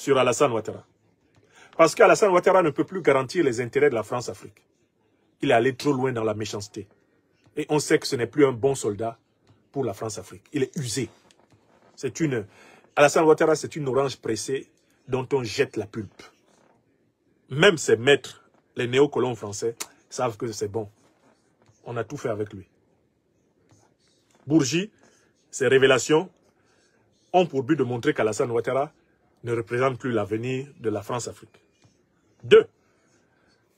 sur Alassane Ouattara. Parce qu'Alassane Ouattara ne peut plus garantir les intérêts de la France-Afrique. Il est allé trop loin dans la méchanceté. Et on sait que ce n'est plus un bon soldat pour la France-Afrique. Il est usé. Alassane Ouattara, c'est une orange pressée dont on jette la pulpe. Même ses maîtres, les néocolons français, savent que c'est bon. On a tout fait avec lui. Bourgi, ses révélations ont pour but de montrer qu'Alassane Ouattara ne représente plus l'avenir de la France-Afrique. 2.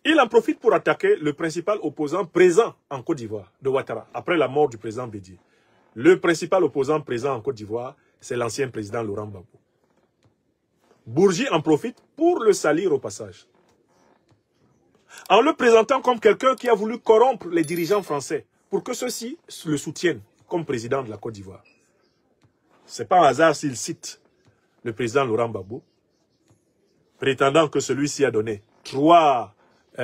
Il en profite pour attaquer le principal opposant présent en Côte d'Ivoire de Ouattara, après la mort du président Bédié. Le principal opposant présent en Côte d'Ivoire, c'est l'ancien président Laurent Gbagbo. Bourgi en profite pour le salir au passage. En le présentant comme quelqu'un qui a voulu corrompre les dirigeants français pour que ceux-ci le soutiennent comme président de la Côte d'Ivoire. Ce n'est pas un hasard s'il cite le président Laurent Gbagbo, prétendant que celui-ci a donné 3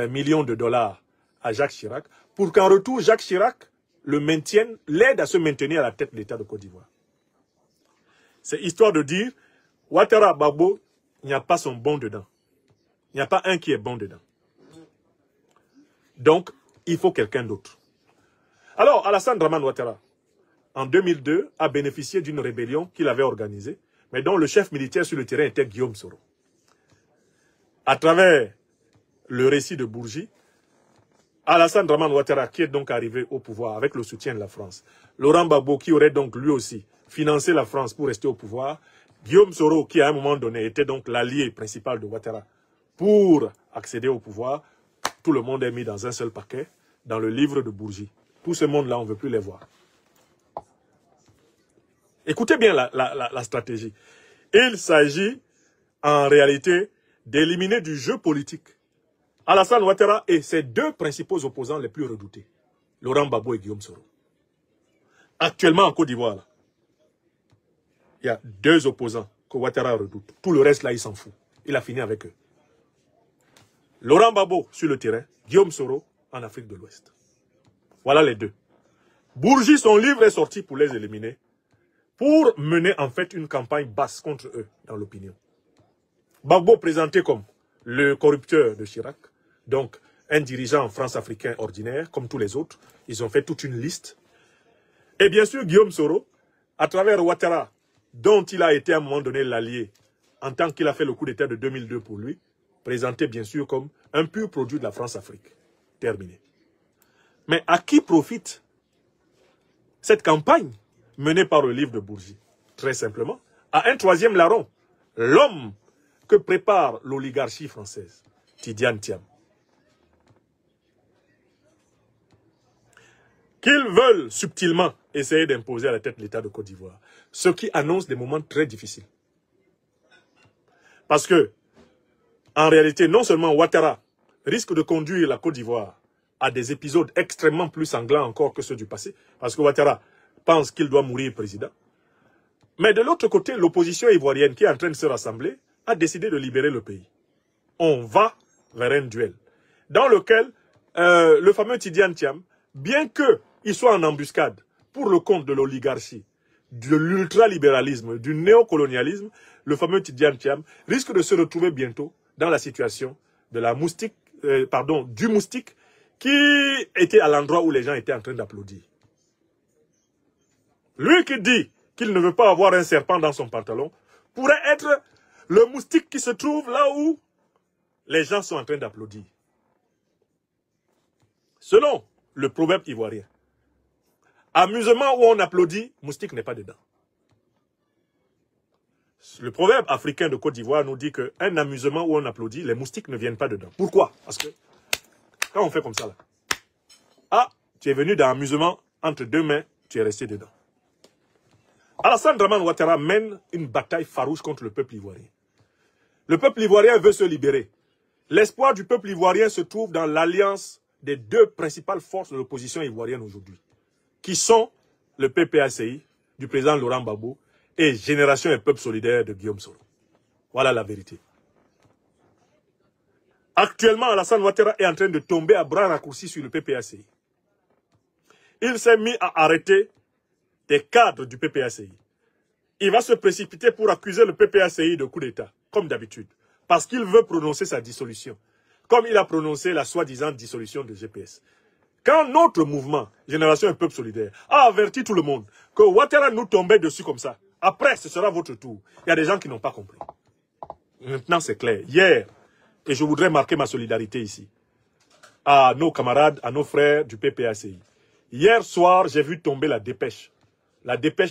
millions de dollars à Jacques Chirac, pour qu'en retour, Jacques Chirac l'aide à se maintenir à la tête de l'État de Côte d'Ivoire. C'est histoire de dire, Ouattara Gbagbo, il n'y a pas son bon dedans. Il n'y a pas un qui est bon dedans. Donc, il faut quelqu'un d'autre. Alors, Alassane Dramane Ouattara, en 2002, a bénéficié d'une rébellion qu'il avait organisée, mais dont le chef militaire sur le terrain était Guillaume Soro. À travers le récit de Bourgi, Alassane Dramane Ouattara, qui est donc arrivé au pouvoir avec le soutien de la France, Laurent Gbagbo, qui aurait donc lui aussi financé la France pour rester au pouvoir, Guillaume Soro, qui à un moment donné était donc l'allié principal de Ouattara pour accéder au pouvoir, tout le monde est mis dans un seul paquet, dans le livre de Bourgi. Tout ce monde-là, on ne veut plus les voir. Écoutez bien la stratégie. Il s'agit en réalité d'éliminer du jeu politique Alassane Ouattara et ses 2 principaux opposants les plus redoutés, Laurent Gbagbo et Guillaume Soro. Actuellement en Côte d'Ivoire, il y a 2 opposants que Ouattara redoute. Tout le reste là, il s'en fout. Il a fini avec eux. Laurent Gbagbo sur le terrain, Guillaume Soro en Afrique de l'Ouest. Voilà les 2. Bourgi, son livre est sorti pour les éliminer, pour mener en fait une campagne basse contre eux dans l'opinion. Gbagbo présenté comme le corrupteur de Chirac, donc un dirigeant France-africain ordinaire, comme tous les autres. Ils ont fait toute une liste. Et bien sûr, Guillaume Soro, à travers Ouattara, dont il a été à un moment donné l'allié, en tant qu'il a fait le coup d'État de 2002 pour lui, présenté bien sûr comme un pur produit de la France-Afrique. Terminé. Mais à qui profite cette campagne menée par le livre de Bourgi? Très simplement, à un 3e larron, l'homme que prépare l'oligarchie française, Tidiane Thiam. Qu'ils veulent subtilement essayer d'imposer à la tête de l'État de Côte d'Ivoire, ce qui annonce des moments très difficiles. Parce que, en réalité, non seulement Ouattara risque de conduire la Côte d'Ivoire à des épisodes extrêmement plus sanglants encore que ceux du passé, parce que Ouattara pense qu'il doit mourir président. Mais de l'autre côté, l'opposition ivoirienne qui est en train de se rassembler a décidé de libérer le pays. On va vers un duel dans lequel le fameux Tidiane Thiam, bien qu'il soit en embuscade pour le compte de l'oligarchie, de l'ultralibéralisme, du néocolonialisme, le fameux Tidiane Thiam risque de se retrouver bientôt dans la situation de la moustique, du moustique qui était à l'endroit où les gens étaient en train d'applaudir. Lui qui dit qu'il ne veut pas avoir un serpent dans son pantalon pourrait être le moustique qui se trouve là où les gens sont en train d'applaudir. Selon le proverbe ivoirien, amusement où on applaudit, moustique n'est pas dedans. Le proverbe africain de Côte d'Ivoire nous dit qu'un amusement où on applaudit, les moustiques ne viennent pas dedans. Pourquoi? Parce que quand on fait comme ça, là, ah, tu es venu dans l'amusement entre 2 mains, tu es resté dedans. Alassane Dramane Ouattara mène une bataille farouche contre le peuple ivoirien. Le peuple ivoirien veut se libérer. L'espoir du peuple ivoirien se trouve dans l'alliance des 2 principales forces de l'opposition ivoirienne aujourd'hui, qui sont le PPACI du président Laurent Gbagbo et Génération et Peuple Solidaire de Guillaume Soro. Voilà la vérité. Actuellement, Alassane Ouattara est en train de tomber à bras raccourcis sur le PPACI. Il s'est mis à arrêter des cadres du PPACI. Il va se précipiter pour accuser le PPACI de coup d'État. comme d'habitude, parce qu'il veut prononcer sa dissolution, comme il a prononcé la soi-disant dissolution de GPS. Quand notre mouvement, Génération Un Peuple Solidaire, a averti tout le monde que Ouattara nous tombait dessus comme ça, après, ce sera votre tour. Il y a des gens qui n'ont pas compris. Maintenant, c'est clair. Hier, et je voudrais marquer ma solidarité ici, à nos camarades, à nos frères du PPACI. Hier soir, j'ai vu tomber la dépêche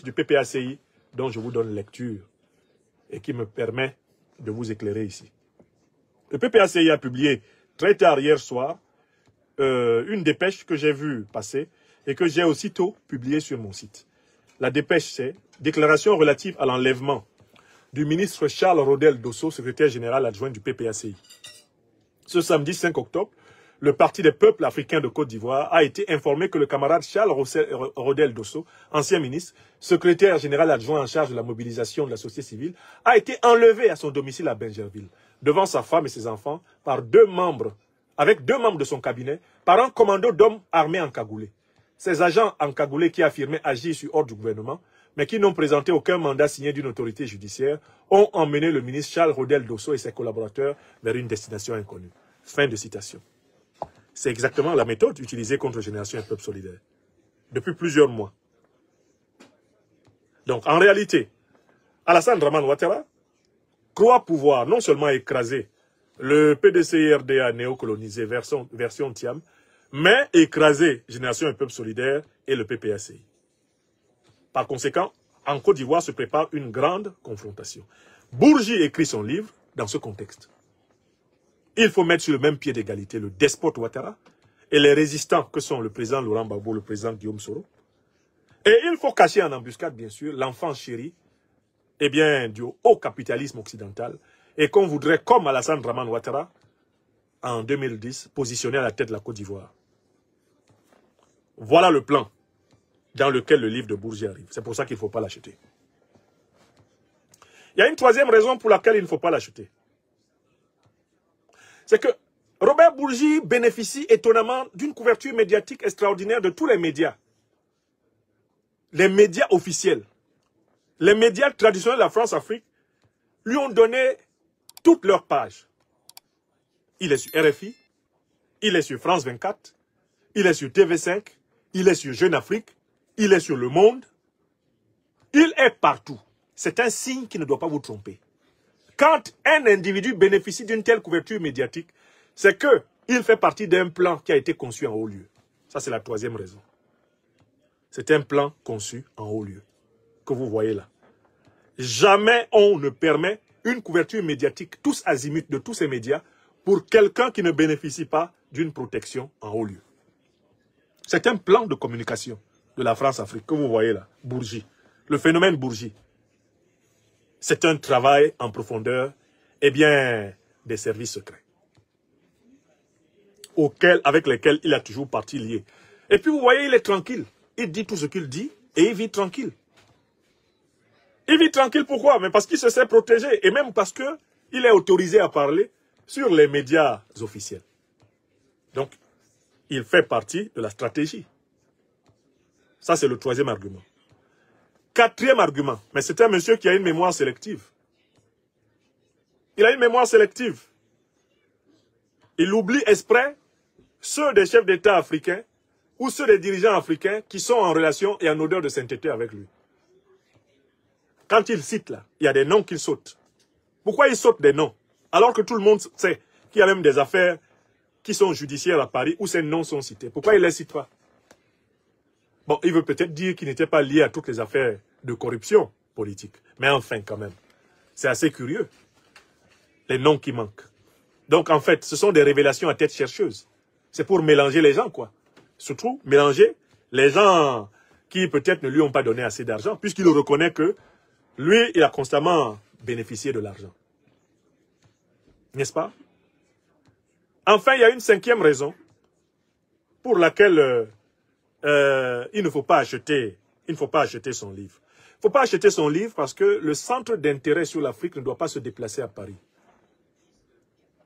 du PPACI, dont je vous donne lecture, et qui me permet de vous éclairer ici. Le PPACI a publié très tard hier soir une dépêche que j'ai vue passer et que j'ai aussitôt publiée sur mon site. La dépêche, c'est « Déclaration relative à l'enlèvement du ministre Charles Rodel Dosso, secrétaire général adjoint du PPACI. » Ce samedi 5 octobre, le Parti des peuples africains de Côte d'Ivoire a été informé que le camarade Charles Rodel Dosso, ancien ministre, secrétaire général adjoint en charge de la mobilisation de la société civile, a été enlevé à son domicile à Bingerville, devant sa femme et ses enfants, avec deux membres de son cabinet, par un commando d'hommes armés encagoulés. Ces agents encagoulés qui affirmaient agir sur ordre du gouvernement, mais qui n'ont présenté aucun mandat signé d'une autorité judiciaire, ont emmené le ministre Charles Rodel Dosso et ses collaborateurs vers une destination inconnue. Fin de citation. C'est exactement la méthode utilisée contre Génération Un Peuple Solidaire, depuis plusieurs mois. Donc, en réalité, Alassane Dramane Ouattara croit pouvoir non seulement écraser le PDCI-RDA néocolonisé version Thiam, mais écraser Génération Un Peuple Solidaire et le PPACI. Par conséquent, en Côte d'Ivoire se prépare une grande confrontation. Bourgi écrit son livre dans ce contexte. Il faut mettre sur le même pied d'égalité le despote Ouattara et les résistants que sont le président Laurent Gbagbo, le président Guillaume Soro. Et il faut cacher en embuscade, bien sûr, l'enfant chéri du haut capitalisme occidental et qu'on voudrait, comme Alassane Dramane Ouattara, en 2010, positionner à la tête de la Côte d'Ivoire. Voilà le plan dans lequel le livre de Bourgi arrive. C'est pour ça qu'il ne faut pas l'acheter. Il y a une troisième raison pour laquelle il ne faut pas l'acheter. C'est que Robert Bourgi bénéficie étonnamment d'une couverture médiatique extraordinaire de tous les médias. Les médias officiels. Les médias traditionnels de la France-Afrique lui ont donné toutes leurs pages. Il est sur RFI, il est sur France 24, il est sur TV5, il est sur Jeune Afrique, il est sur Le Monde. Il est partout. C'est un signe qui ne doit pas vous tromper. Quand un individu bénéficie d'une telle couverture médiatique, c'est qu'il fait partie d'un plan qui a été conçu en haut lieu. Ça, c'est la troisième raison. C'est un plan conçu en haut lieu, que vous voyez là. Jamais on ne permet une couverture médiatique, tous azimuts de tous ces médias, pour quelqu'un qui ne bénéficie pas d'une protection en haut lieu. C'est un plan de communication de la France-Afrique, que vous voyez là, Bourgi. Le phénomène Bourgi. C'est un travail en profondeur, des services secrets, avec lesquels il a toujours parti lié. Et puis vous voyez, il est tranquille. Il dit tout ce qu'il dit et il vit tranquille. Il vit tranquille pourquoi? Mais parce qu'il se sait protégé et même parce qu'il est autorisé à parler sur les médias officiels. Donc, il fait partie de la stratégie. Ça, c'est le troisième argument. Quatrième argument, mais c'est un monsieur qui a une mémoire sélective. Il a une mémoire sélective. Il oublie exprès ceux des chefs d'État africains ou ceux des dirigeants africains qui sont en relation et en odeur de sainteté avec lui. Quand il cite là, il y a des noms qu'il saute. Pourquoi il saute des noms? Alors que tout le monde sait qu'il y a même des affaires qui sont judiciaires à Paris où ces noms sont cités. Pourquoi il ne les cite pas? Bon, il veut peut-être dire qu'il n'était pas lié à toutes les affaires de corruption politique. Mais enfin, quand même, c'est assez curieux. Les noms qui manquent. Donc, en fait, ce sont des révélations à tête chercheuse. C'est pour mélanger les gens, quoi. Surtout, mélanger les gens qui peut-être ne lui ont pas donné assez d'argent, puisqu'il reconnaît que lui, il a constamment bénéficié de l'argent. N'est-ce pas? Enfin, il y a une cinquième raison pour laquelle il ne faut pas acheter son livre. Il ne faut pas acheter son livre parce que le centre d'intérêt sur l'Afrique ne doit pas se déplacer à Paris.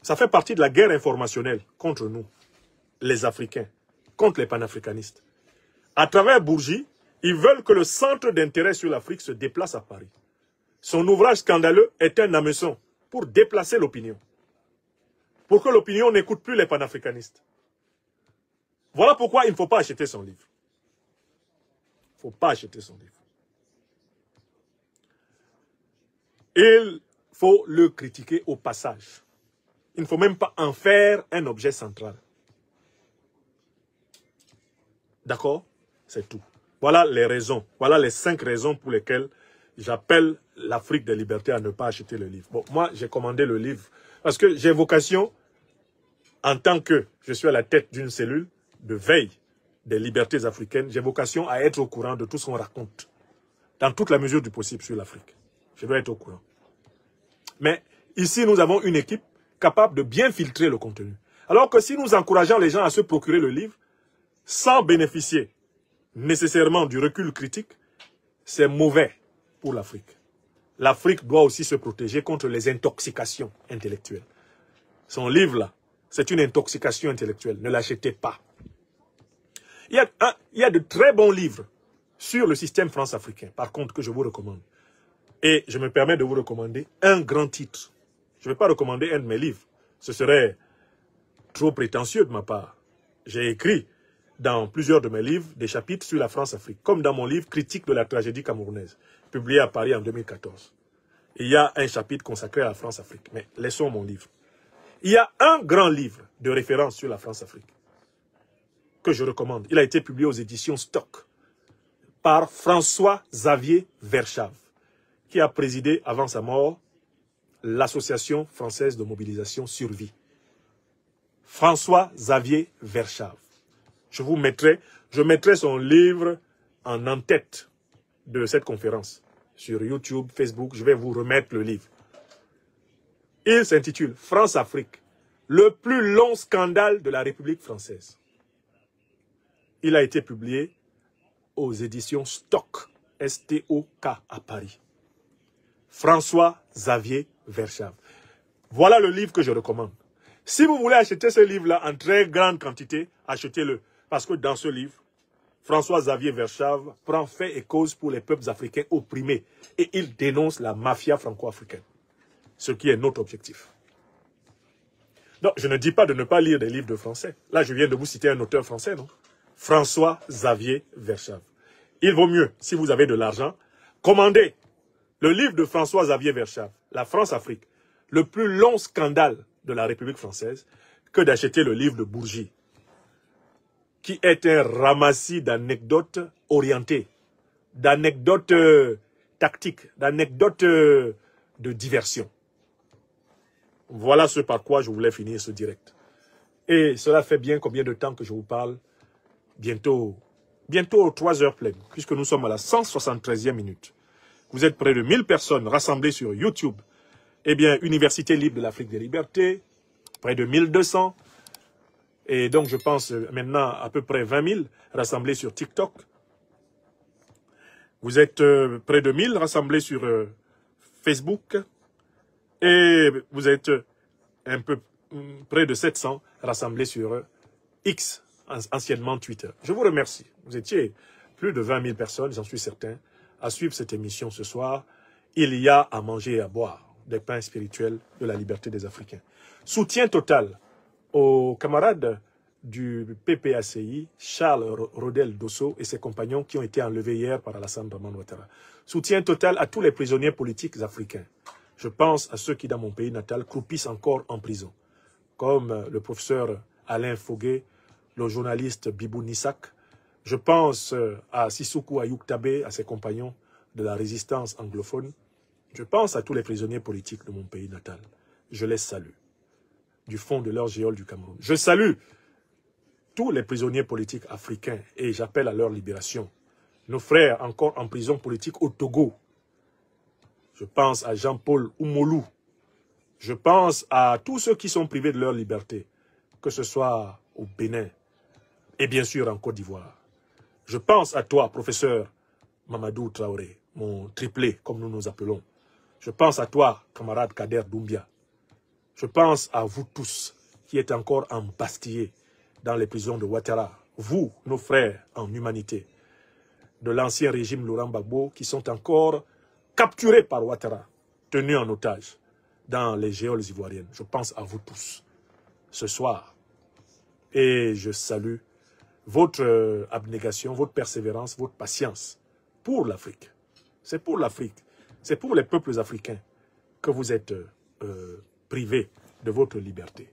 Ça fait partie de la guerre informationnelle contre nous, les Africains, contre les panafricanistes. À travers Bourgi, ils veulent que le centre d'intérêt sur l'Afrique se déplace à Paris. Son ouvrage scandaleux est un hameçon pour déplacer l'opinion. Pour que l'opinion n'écoute plus les panafricanistes. Voilà pourquoi il ne faut pas acheter son livre. Il ne faut pas acheter son livre. Il faut le critiquer au passage. Il ne faut même pas en faire un objet central. D'accord? C'est tout. Voilà les raisons. Voilà les 5 raisons pour lesquelles j'appelle l'Afrique des libertés à ne pas acheter le livre. Bon, moi, j'ai commandé le livre parce que j'ai vocation, en tant que je suis à la tête d'une cellule de veille des libertés africaines, j'ai vocation à être au courant de tout ce qu'on raconte, dans toute la mesure du possible sur l'Afrique. Je dois être au courant. Mais ici, nous avons une équipe capable de bien filtrer le contenu. Alors que si nous encourageons les gens à se procurer le livre, sans bénéficier nécessairement du recul critique, c'est mauvais pour l'Afrique. L'Afrique doit aussi se protéger contre les intoxications intellectuelles. Son livre-là, c'est une intoxication intellectuelle. Ne l'achetez pas. Il y a de très bons livres sur le système France-africain, par contre, que je vous recommande. Et je me permets de vous recommander un grand titre. Je ne vais pas recommander un de mes livres. Ce serait trop prétentieux de ma part. J'ai écrit dans plusieurs de mes livres des chapitres sur la France-Afrique, comme dans mon livre « Critique de la tragédie camerounaise », publié à Paris en 2014. Il y a un chapitre consacré à la France-Afrique, mais laissons mon livre. Il y a un grand livre de référence sur la France-Afrique que je recommande. Il a été publié aux éditions Stock par François-Xavier Verschave, qui a présidé avant sa mort l'Association française de mobilisation Survie. François-Xavier Verschave. Je mettrai son livre en en-tête de cette conférence. Sur YouTube, Facebook, je vais vous remettre le livre. Il s'intitule « France-Afrique, le plus long scandale de la République française ». Il a été publié aux éditions Stock, S-T-O-K à Paris. François-Xavier Verschave. Voilà le livre que je recommande. Si vous voulez acheter ce livre-là en très grande quantité, achetez-le. Parce que dans ce livre, François-Xavier Verschave prend fait et cause pour les peuples africains opprimés et il dénonce la mafia franco-africaine. Ce qui est notre objectif. Donc, je ne dis pas de ne pas lire des livres de français. Là, je viens de vous citer un auteur français, non? François-Xavier Verschave. Il vaut mieux, si vous avez de l'argent, commander le livre de François-Xavier Verschave, La France-Afrique, le plus long scandale de la République française, que d'acheter le livre de Bourgi, qui est un ramassis d'anecdotes orientées, d'anecdotes tactiques, d'anecdotes de diversion. Voilà ce par quoi je voulais finir ce direct. Et cela fait bien combien de temps que je vous parle? Bientôt 3 heures pleines, puisque nous sommes à la 173e minute. Vous êtes près de 1000 personnes rassemblées sur YouTube. Eh bien, Université libre de l'Afrique des libertés, près de 1200. Et donc, je pense maintenant à peu près 20 000 rassemblés sur TikTok. Vous êtes près de 1000 rassemblés sur Facebook. Et vous êtes un peu près de 700 rassemblés sur X, anciennement Twitter. Je vous remercie. Vous étiez plus de 20 000 personnes, j'en suis certain, à suivre cette émission ce soir. Il y a à manger et à boire des pains spirituels de la liberté des Africains. Soutien total aux camarades du PPACI, Charles Rodel Dosso et ses compagnons qui ont été enlevés hier par Alassane Dramane Ouattara. Soutien total à tous les prisonniers politiques africains. Je pense à ceux qui, dans mon pays natal, croupissent encore en prison, comme le professeur Alain Foguet, le journaliste Bibou Nissak. Je pense à Sissoko Ayuk Tabé, à ses compagnons de la résistance anglophone. Je pense à tous les prisonniers politiques de mon pays natal. Je les salue du fond de leur géole du Cameroun. Je salue tous les prisonniers politiques africains et j'appelle à leur libération. Nos frères encore en prison politique au Togo. Je pense à Jean-Paul Oumolou. Je pense à tous ceux qui sont privés de leur liberté, que ce soit au Bénin et bien sûr en Côte d'Ivoire. Je pense à toi, professeur Mamadou Traoré, mon triplé, comme nous nous appelons. Je pense à toi, camarade Kader Doumbia. Je pense à vous tous qui êtes encore embastillés dans les prisons de Ouattara. Vous, nos frères en humanité, de l'ancien régime Laurent Gbagbo, qui sont encore capturés par Ouattara, tenus en otage. dans les géoles ivoiriennes. Je pense à vous tous ce soir. Et je salue votre abnégation, votre persévérance, votre patience pour l'Afrique. C'est pour l'Afrique. C'est pour les peuples africains que vous êtes privés de votre liberté.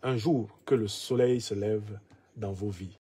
Un jour que le soleil se lève dans vos vies.